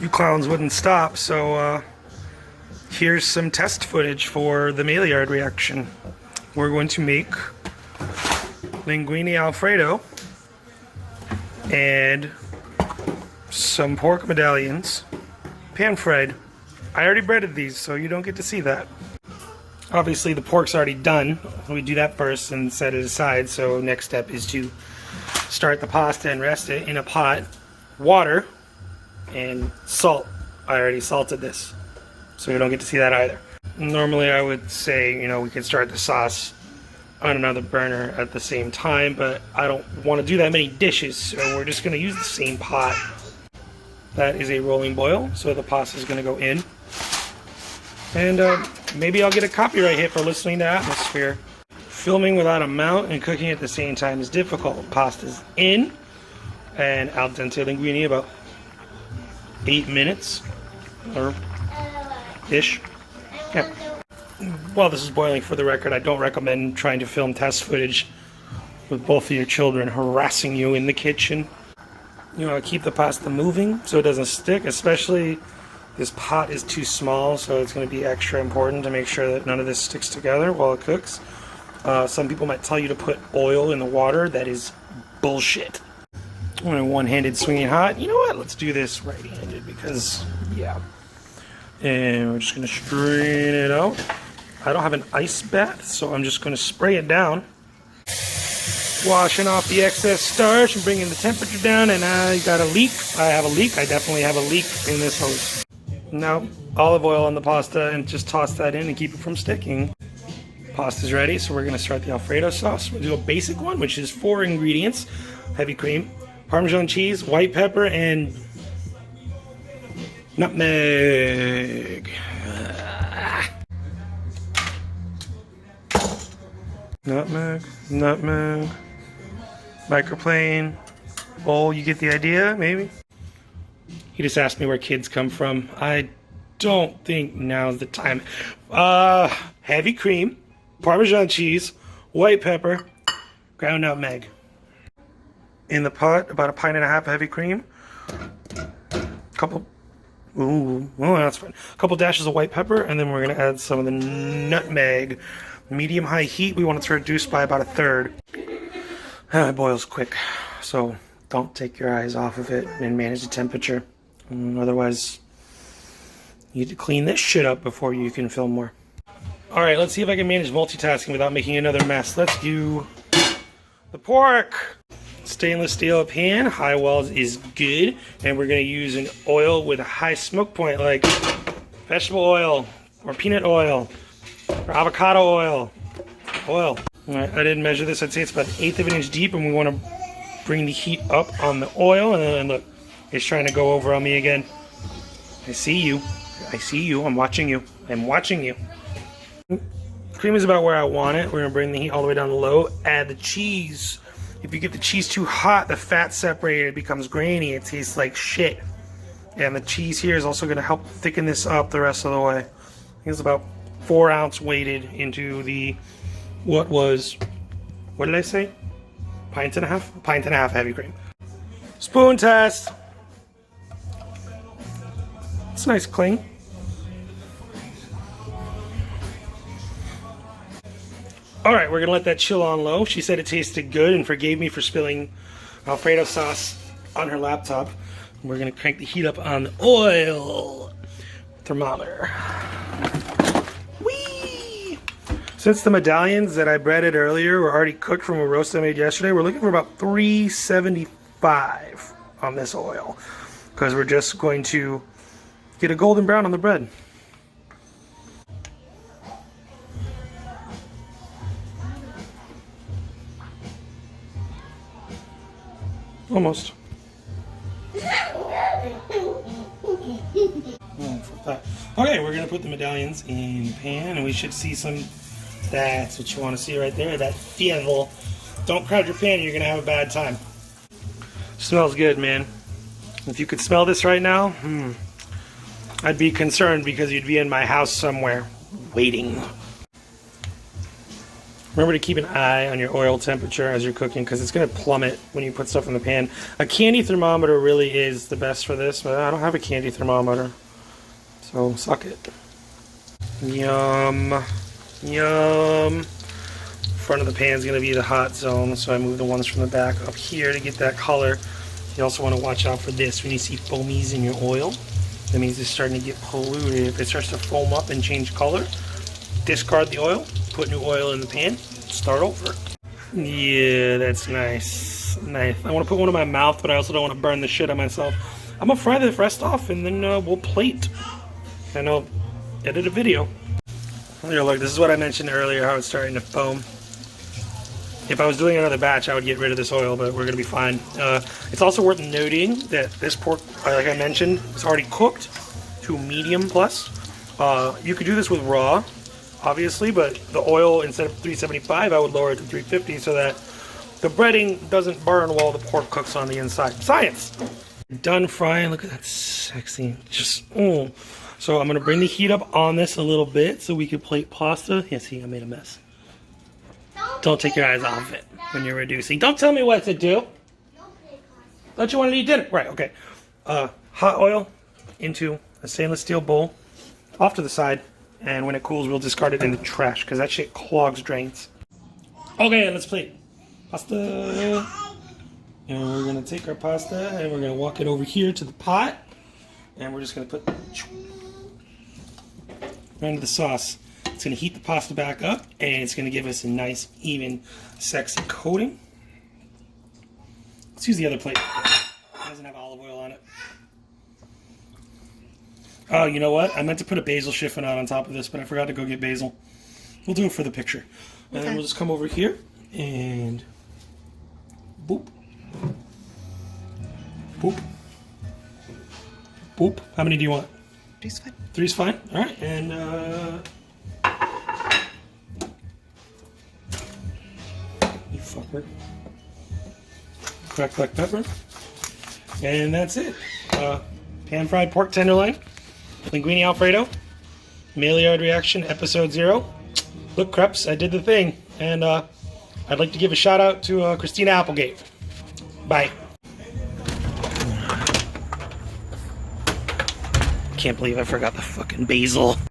you clowns wouldn't stop, so here's some test footage for the Maillard reaction. We're going to make linguine Alfredo and some pork medallions, pan-fried. I already breaded these, so you don't get to see that. Obviously, the pork's already done. We do that first and set it aside. So next step is to start the pasta and rest it in a pot, water, and salt. I already salted this, so you don't get to see that either. Normally, I would say, you know, we can start the sauce on another burner at the same time, but I don't want to do that many dishes, so we're just going to use the same pot. That is a rolling boil, so the pasta is going to go in. And maybe I'll get a copyright hit for listening to atmosphere. Filming without a mount and cooking at the same time is difficult. Pasta's in, and al dente linguine about 8 minutes, or ish. Yeah. While this is boiling, for the record, I don't recommend trying to film test footage with both of your children harassing you in the kitchen. You want to keep the pasta moving so it doesn't stick, especially this pot is too small, so it's going to be extra important to make sure that none of this sticks together while it cooks. Some people might tell you to put oil in the water. That is bullshit. I'm going to one-handed swinging hot. You know what? Let's do this right-handed because, yeah. And we're just going to strain it out. I don't have an ice bath, so I'm just going to spray it down. Washing off the excess starch and bringing the temperature down, and I got a leak. I have a leak. I definitely have a leak in this hose. Now, olive oil on the pasta and just toss that in and keep it from sticking. Pasta's ready, so we're going to start the Alfredo sauce. We'll do a basic one, which is 4 ingredients. Heavy cream, Parmesan cheese, white pepper, and nutmeg. Nutmeg. Microplane. Bowl, you get the idea, maybe? He just asked me where kids come from. I don't think now's the time. Heavy cream, Parmesan cheese, white pepper, ground nutmeg. In the pot, about 1.5 pints of heavy cream. That's fine. A couple dashes of white pepper, and then we're gonna add some of the nutmeg. Medium-high heat, we want it to reduce by about 1/3. It boils quick, so don't take your eyes off of it and manage the temperature. Otherwise, you need to clean this shit up before you can film more. Alright, let's see if I can manage multitasking without making another mess. Let's do the pork. Stainless steel pan, high walls is good. And we're going to use an oil with a high smoke point, like vegetable oil, or peanut oil, or avocado oil. Alright, I didn't measure this. I'd say it's about 1/8 of an inch deep, and we want to bring the heat up on the oil. And then look, it's trying to go over on me again. I see you. I'm watching you. Cream is about where I want it. We're going to bring the heat all the way down to low. Add the cheese. If you get the cheese too hot, the fat separated, it becomes grainy. It tastes like shit. And the cheese here is also going to help thicken this up the rest of the way. I think it's about 4 ounce weighted into the, what did I say? 1.5 pints? 1.5 pints heavy cream. Spoon test. It's a nice cling. Alright, we're going to let that chill on low. She said it tasted good and forgave me for spilling Alfredo sauce on her laptop. We're going to crank the heat up on the oil thermometer. Whee! Since the medallions that I breaded earlier were already cooked from a roast I made yesterday, we're looking for about 375 on this oil. Because we're just going to get a golden brown on the bread. Almost. Okay, we're going to put the medallions in the pan, and we should see some... That's what you want to see right there, that fievel. Don't crowd your pan, you're going to have a bad time. Smells good, man. If you could smell this right now, I'd be concerned because you'd be in my house somewhere, waiting. Remember to keep an eye on your oil temperature as you're cooking because it's going to plummet when you put stuff in the pan. A candy thermometer really is the best for this, but I don't have a candy thermometer. So suck it. Yum. Yum. Front of the pan is going to be the hot zone, so I move the ones from the back up here to get that color. You also want to watch out for this. When you see foamies in your oil, that means it's starting to get polluted. If it starts to foam up and change color, discard the oil, put new oil in the pan, start over. Yeah, that's nice. Nice. I want to put one in my mouth, but I also don't want to burn the shit on myself. I'm going to fry the rest off, and then we'll plate. And I'll edit a video. Here, look, this is what I mentioned earlier, how it's starting to foam. If I was doing another batch, I would get rid of this oil, but we're going to be fine. It's also worth noting that this pork, like I mentioned, is already cooked to medium plus. You could do this with raw, obviously, but the oil, instead of 375, I would lower it to 350 so that the breading doesn't burn while the pork cooks on the inside. Science! Done frying. Look at that sexy. Just, So I'm going to bring the heat up on this a little bit so we can plate pasta. Yeah, see, I made a mess. Don't take your eyes off it when you're reducing. Don't tell me what to do. Don't you want to eat dinner? Right, okay. Hot oil into a stainless steel bowl, off to the side, and when it cools, we'll discard it in the trash because that shit clogs drains. Okay, let's plate pasta. And we're going to take our pasta and we're going to walk it over here to the pot. And we're just going to put right into the sauce. It's going to heat the pasta back up, and it's going to give us a nice, even, sexy coating. Let's use the other plate. It doesn't have olive oil on it. Oh, you know what? I meant to put a basil chiffonade on top of this, but I forgot to go get basil. We'll do it for the picture. And then we'll just come over here, and boop. Boop. Boop. How many do you want? 3's fine. 3's fine? Alright, and you fucker. Crack black pepper. And that's it. Pan-fried pork tenderloin. Linguine Alfredo. Maillard reaction, episode 0. Look, Creps, I did the thing. And I'd like to give a shout out to Christina Applegate. Bye. Can't believe I forgot the fucking basil.